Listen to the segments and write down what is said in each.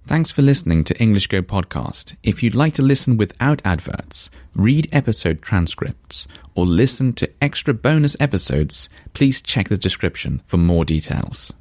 Thanks for listening to English Go Podcast. If you'd like to listen without adverts, read episode transcripts, or listen to extra bonus episodes, please check the description for more details.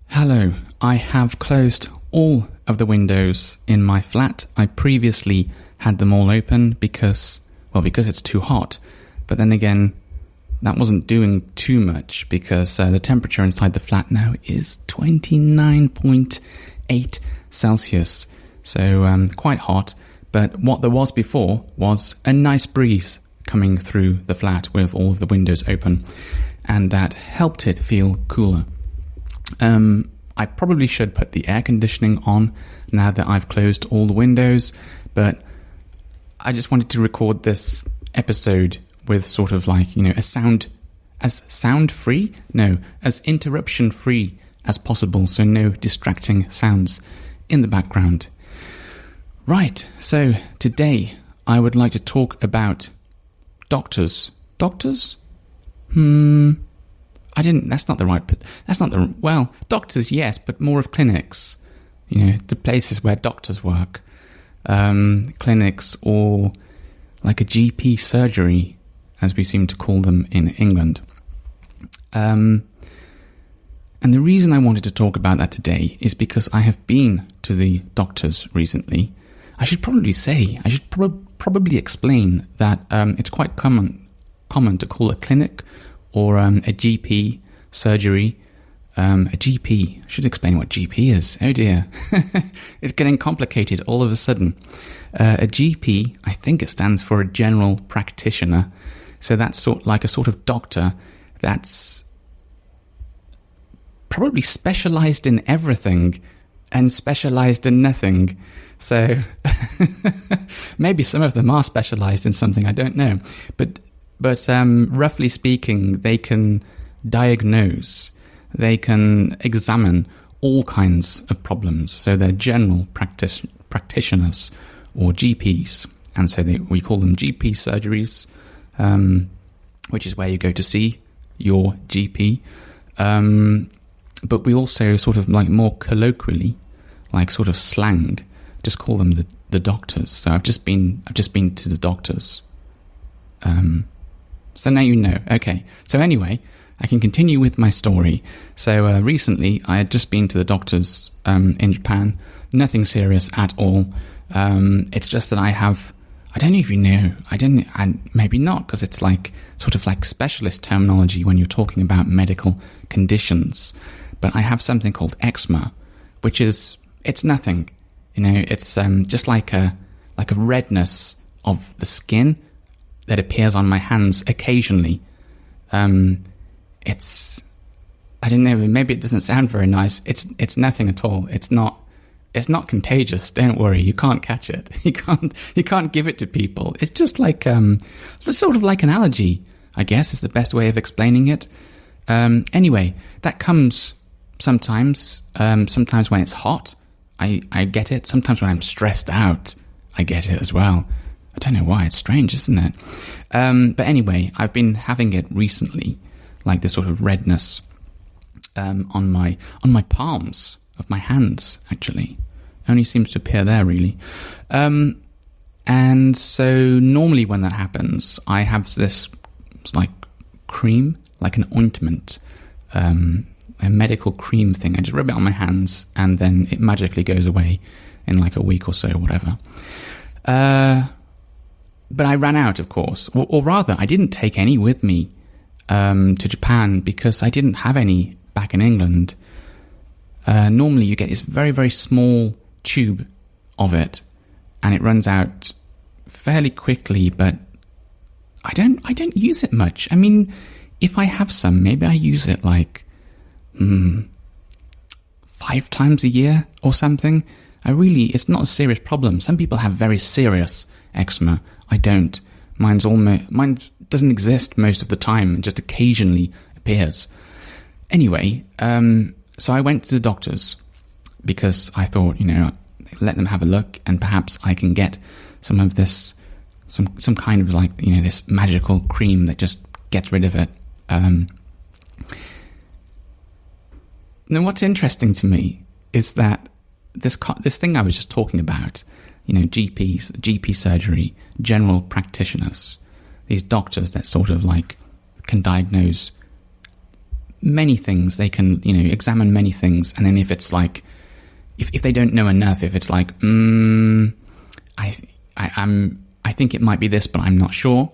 Hello, I have closed all of the windows in my flat. I previously had them all open because it's too hot. But then again, that wasn't doing too much because the temperature inside the flat now is 29.8 Celsius. So quite hot. But what there was before was a nice breeze coming through the flat with all of the windows open. And that helped it feel cooler. I probably should put the air conditioning on now that I've closed all the windows. But I just wanted to record this episode with sort of like, as interruption free as possible, so no distracting sounds in the background. Right, so today I would like to talk about doctors. Doctors? Doctors, yes, but more of clinics. The places where doctors work. Clinics, or like a GP surgery, as we seem to call them in England. And the reason I wanted to talk about that today is because I have been to the doctors recently. I should probably explain that it's quite common to call a clinic or a GP surgery a GP. I should explain what GP is. Oh dear. It's getting complicated all of a sudden. A GP, I think it stands for a general practitioner. So that's like a sort of doctor that's probably specialized in everything and specialized in nothing. So maybe some of them are specialized in something, I don't know. But roughly speaking, they can diagnose, they can examine all kinds of problems. So they're general practitioners or GPs. And so we call them GP surgeries, which is where you go to see your GP. But we also sort of like more colloquially, like sort of slang, just call them the doctors. So I've just been to the doctors. So now you know. Okay. So anyway, I can continue with my story. So recently I had just been to the doctors in Japan. Nothing serious at all. It's just that I don't know if you know, and maybe not, because it's like sort of like specialist terminology when you're talking about medical conditions. But I have something called eczema, which it's nothing. It's just like a redness of the skin that appears on my hands occasionally. It's, I don't know, maybe it doesn't sound very nice. It's nothing at all. It's not contagious. Don't worry. You can't catch it. You can't give it to people. It's just like, it's sort of like an allergy, I guess is the best way of explaining it. Anyway, that comes sometimes when it's hot, I get it. Sometimes when I'm stressed out, I get it as well. I don't know why. It's strange, isn't it? But anyway, I've been having it recently, like this sort of redness on my palms of my hands, actually. Only seems to appear there, really. And so normally when that happens, I have this like cream, like an ointment, a medical cream thing. I just rub it on my hands and then it magically goes away in like a week or so, whatever. But I ran out, of course. Or rather, I didn't take any with me to Japan because I didn't have any back in England. Normally you get this very, very small tube of it and it runs out fairly quickly, but I don't use it much. I mean, if I have some, maybe I use it like 5 times a year or something. It's not a serious problem. Some people have very serious eczema. I don't. Mine doesn't exist most of the time and just occasionally appears. Anyway, so I went to the doctors because I thought, let them have a look and perhaps I can get some of this, some kind of like, this magical cream that just gets rid of it. Now, what's interesting to me is that this thing I was just talking about, GPs, GP surgery, general practitioners, these doctors that sort of like can diagnose many things. They can, examine many things. And then if it's like, if they don't know enough, if it's like, I think it might be this, but I'm not sure,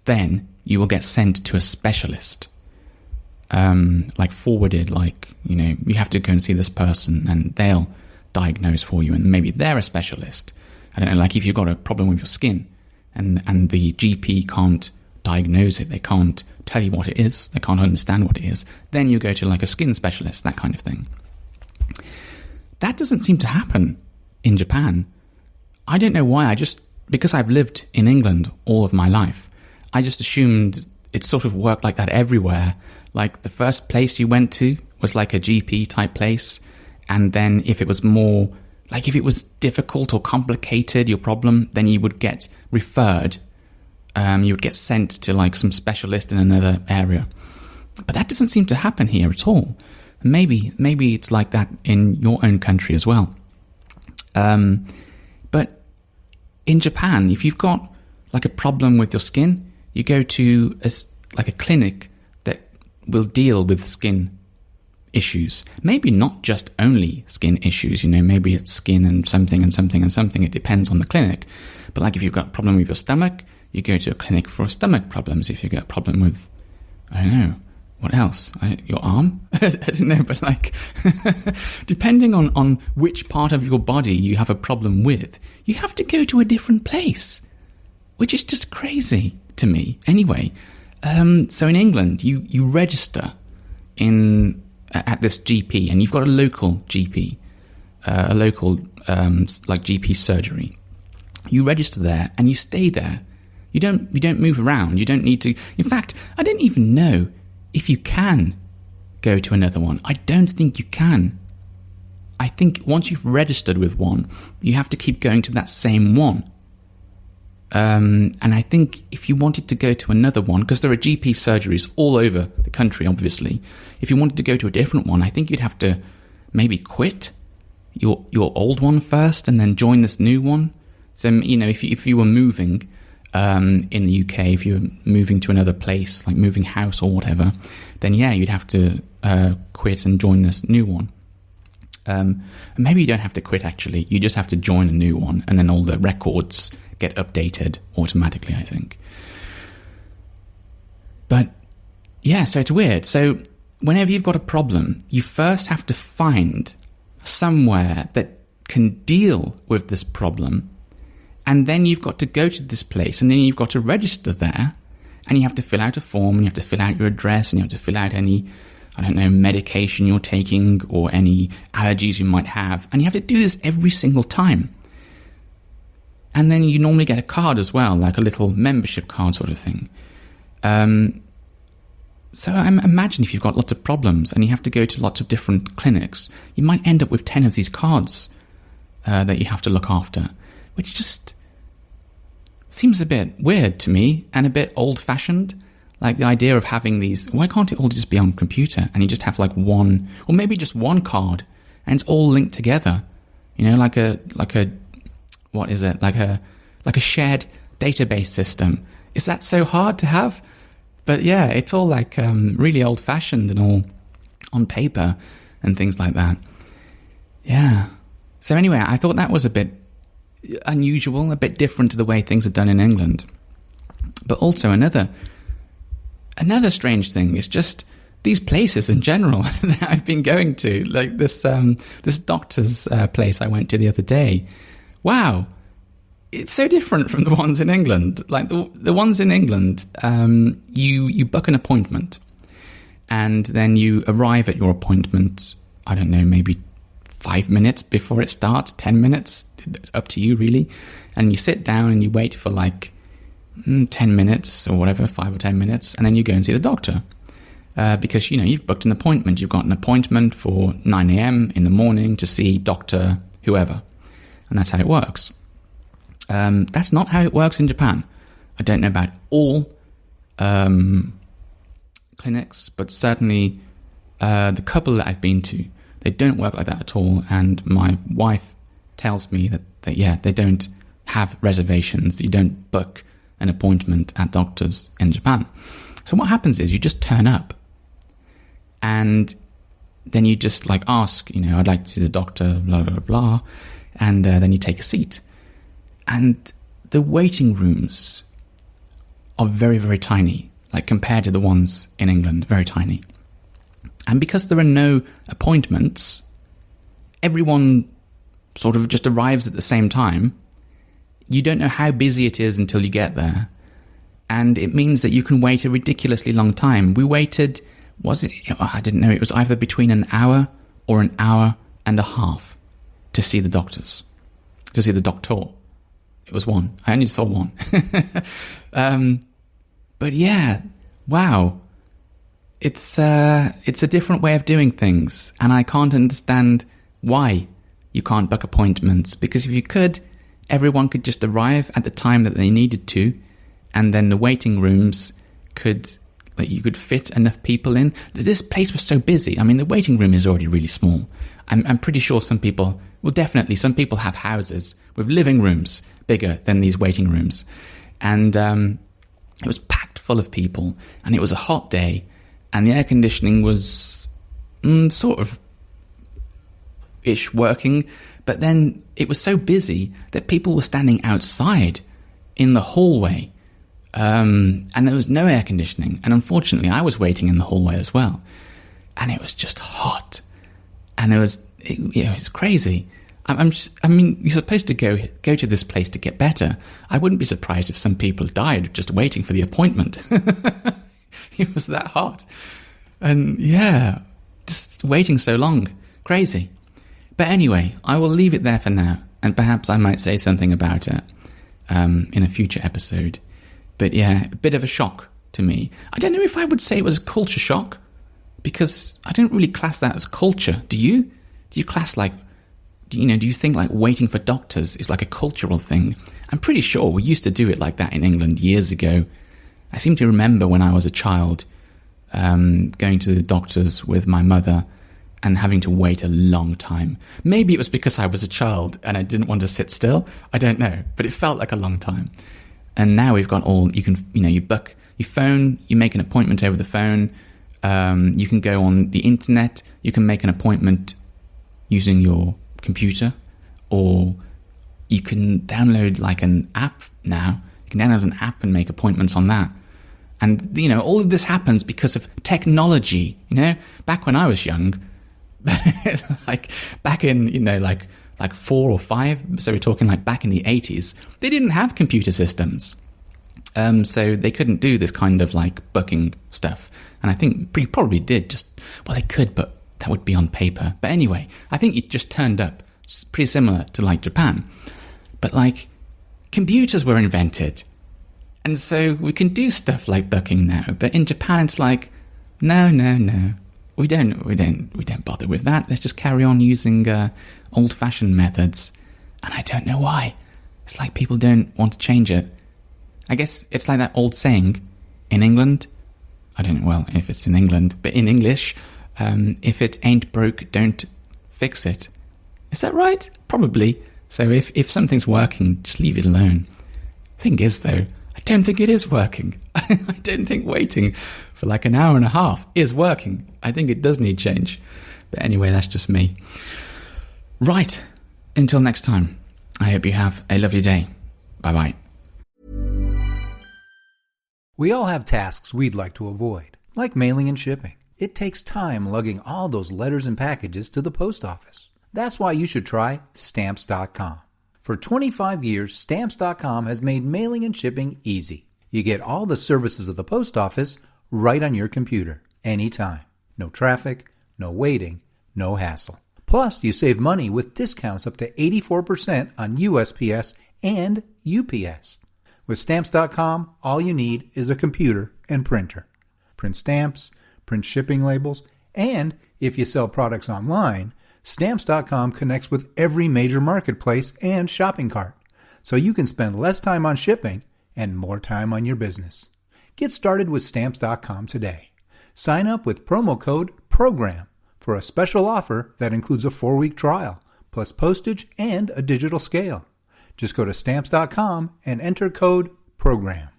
then you will get sent to a specialist, like forwarded, like, you have to go and see this person and they'll diagnose for you, and maybe they're a specialist. I don't know, like if you've got a problem with your skin and the GP can't diagnose it, they can't tell you what it is, they can't understand what it is, then you go to like a skin specialist, that kind of thing. That doesn't seem to happen in Japan. I don't know why. Because I've lived in England all of my life, I just assumed it sort of worked like that everywhere. Like the first place you went to was like a GP type place. And then if it was more, like if it was difficult or complicated, your problem, then you would get referred. You would get sent to like some specialist in another area. But that doesn't seem to happen here at all. Maybe it's like that in your own country as well. But in Japan, if you've got like a problem with your skin, you go to a clinic that will deal with skin issues. Maybe not just only skin issues, maybe it's skin and something and something and something. It depends on the clinic. But like if you've got a problem with your stomach, you go to a clinic for stomach problems. If you've got a problem with, I don't know, what else? Your arm? I don't know, but like, depending on which part of your body you have a problem with, you have to go to a different place, which is just crazy to me. Anyway, so in England, you register at this GP, and you've got a local GP, like GP surgery. You register there and you stay there. You don't move around. You don't need to. In fact, I don't even know if you can go to another one. I don't think you can. I think once you've registered with one, you have to keep going to that same one. And I think if you wanted to go to another one, because there are GP surgeries all over the country, obviously, if you wanted to go to a different one, I think you'd have to maybe quit your old one first and then join this new one. So, if you were moving in the UK, if you were moving to another place, like moving house or whatever, then yeah, you'd have to quit and join this new one. Maybe you don't have to quit, actually. You just have to join a new one, and then all the records get updated automatically, I think. But yeah, so it's weird. So whenever you've got a problem, you first have to find somewhere that can deal with this problem, and then you've got to go to this place, and then you've got to register there, and you have to fill out a form, and you have to fill out your address, and you have to fill out any, I don't know, medication you're taking or any allergies you might have, and you have to do this every single time. And then you normally get a card as well, like a little membership card sort of thing. So I imagine if you've got lots of problems and you have to go to lots of different clinics, you might end up with 10 of these cards that you have to look after, which just seems a bit weird to me and a bit old-fashioned. Like the idea of having these, why can't it all just be on computer and you just have like one, or maybe just one card and it's all linked together, like a what is it, like a shared database system. Is that so hard to have? But yeah, it's all like really old-fashioned and all on paper and things like that. Yeah. So anyway, I thought that was a bit unusual, a bit different to the way things are done in England. But also another strange thing is just these places in general that I've been going to, like this doctor's place I went to the other day. Wow, it's so different from the ones in England. Like the ones in England, you book an appointment and then you arrive at your appointment, I don't know, maybe 5 minutes before it starts, 10 minutes, up to you really. And you sit down and you wait for like 10 minutes or whatever, 5 or 10 minutes, and then you go and see the doctor. Because, you've booked an appointment. You've got an appointment for 9 a.m. in the morning to see Dr. whoever. And that's how it works. That's not how it works in Japan. I don't know about all clinics, but certainly the couple that I've been to, They don't work like that at all. And my wife tells me that they don't have reservations. You don't book an appointment at doctors in Japan. So what happens is you just turn up, and then you just like ask, I'd like to see the doctor, blah, blah, blah, and then you take a seat. And the waiting rooms are very, very tiny, like compared to the ones in England, very tiny. And because there are no appointments, everyone sort of just arrives at the same time. You don't know how busy it is until you get there. And it means that you can wait a ridiculously long time. We waited, I didn't know, it was either between an hour or an hour and a half to see the doctor. It was one. I only saw one. But yeah, wow. It's a different way of doing things. And I can't understand why you can't book appointments. Because if you could, everyone could just arrive at the time that they needed to. And then the waiting rooms you could fit enough people in. This place was so busy. I mean, the waiting room is already really small. I'm pretty sure some people have houses with living rooms bigger than these waiting rooms. And it was packed full of people, and it was a hot day, and the air conditioning was sort of ish working, but then it was so busy that people were standing outside in the hallway, and there was no air conditioning. And unfortunately, I was waiting in the hallway as well, and it was just hot, and it was crazy. I mean, you're supposed to go to this place to get better. I wouldn't be surprised if some people died just waiting for the appointment. It was that hot, and yeah, just waiting so long, crazy. But anyway, I will leave it there for now, and perhaps I might say something about it in a future episode. But yeah, a bit of a shock to me. I don't know if I would say it was a culture shock, because I don't really class that as culture. Do you? Do you class do you think like waiting for doctors is like a cultural thing? I'm pretty sure we used to do it like that in England years ago. I seem to remember when I was a child going to the doctors with my mother and having to wait a long time. Maybe it was because I was a child and I didn't want to sit still. I don't know, but it felt like a long time. And now we've got you book, you phone, you make an appointment over the phone. You can go on the internet. You can make an appointment using your computer, or you can download like an app now. You can download an app and make appointments on that. And, all of this happens because of technology. Back when I was young, like back in, like 4 or 5, so we're talking like back in the 80s, they didn't have computer systems. So they couldn't do this kind of like booking stuff. And I think probably did they could, but that would be on paper. But anyway, I think it just turned up. It's pretty similar to like Japan. But like computers were invented. And so we can do stuff like booking now. But in Japan, it's like, no. We don't bother with that. Let's just carry on using old-fashioned methods. And I don't know why. It's like people don't want to change it. I guess it's like that old saying in England. I don't know, well, if it's in England, but in English, if it ain't broke, don't fix it. Is that right? Probably. So if something's working, just leave it alone. Thing is, though, I don't think it is working. I don't think waiting for like an hour and a half is working. I think it does need change. But anyway, that's just me. Right. Until next time, I hope you have a lovely day. Bye-bye. We all have tasks we'd like to avoid, like mailing and shipping. It takes time lugging all those letters and packages to the post office. That's why you should try Stamps.com. For 25 years, Stamps.com has made mailing and shipping easy. You get all the services of the post office right on your computer, anytime. No traffic, no waiting, no hassle. Plus, you save money with discounts up to 84% on USPS and UPS. With Stamps.com, all you need is a computer and printer. Print stamps, print shipping labels, and if you sell products online, Stamps.com connects with every major marketplace and shopping cart, so you can spend less time on shipping and more time on your business. Get started with Stamps.com today. Sign up with promo code PROGRAM for for a special offer that includes a 4-week trial, plus postage and a digital scale. Just go to Stamps.com and enter code PROGRAM.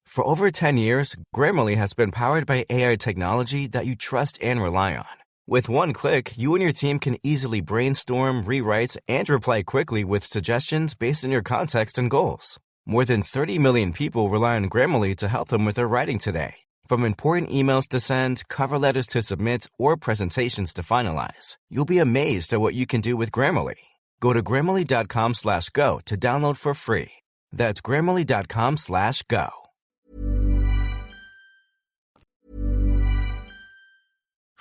For over 10 years, Grammarly has been powered by AI technology that you trust and rely on. With one click, you and your team can easily brainstorm, rewrite, and reply quickly with suggestions based on your context and goals. More than 30 million people rely on Grammarly to help them with their writing today. From important emails to send, cover letters to submit, or presentations to finalize, you'll be amazed at what you can do with Grammarly. Go to Grammarly.com/go to download for free. That's Grammarly.com/go.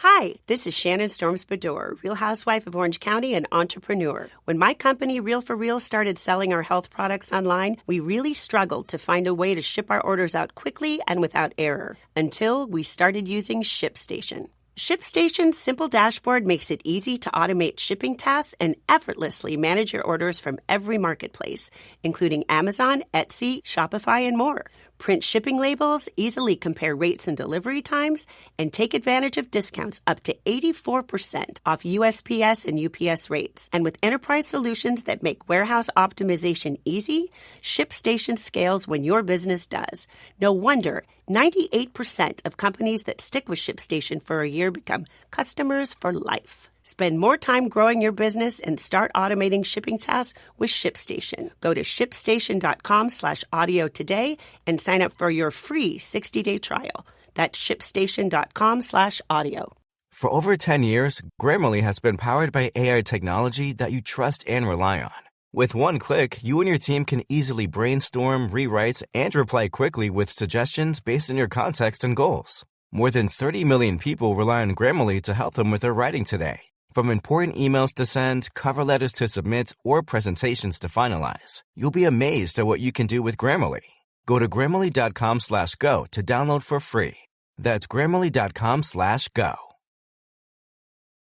Hi, this is Shannon Storms-Bedore, Real Housewife of Orange County and entrepreneur. When my company, Real for Real, started selling our health products online, we really struggled to find a way to ship our orders out quickly and without error, until we started using ShipStation. ShipStation's simple dashboard makes it easy to automate shipping tasks and effortlessly manage your orders from every marketplace, including Amazon, Etsy, Shopify, and more. Print shipping labels, easily compare rates and delivery times, and take advantage of discounts up to 84% off USPS and UPS rates. And with enterprise solutions that make warehouse optimization easy, ShipStation scales when your business does. No wonder 98% of companies that stick with ShipStation for a year become customers for life. Spend more time growing your business and start automating shipping tasks with ShipStation. Go to ShipStation.com/audio today and sign up for your free 60-day trial. That's ShipStation.com/audio. For over 10 years, Grammarly has been powered by AI technology that you trust and rely on. With one click, you and your team can easily brainstorm, rewrite, and reply quickly with suggestions based on your context and goals. More than 30 million people rely on Grammarly to help them with their writing today. From important emails to send, cover letters to submit, or presentations to finalize, you'll be amazed at what you can do with Grammarly. Go to Grammarly.com/go to download for free. That's Grammarly.com/go.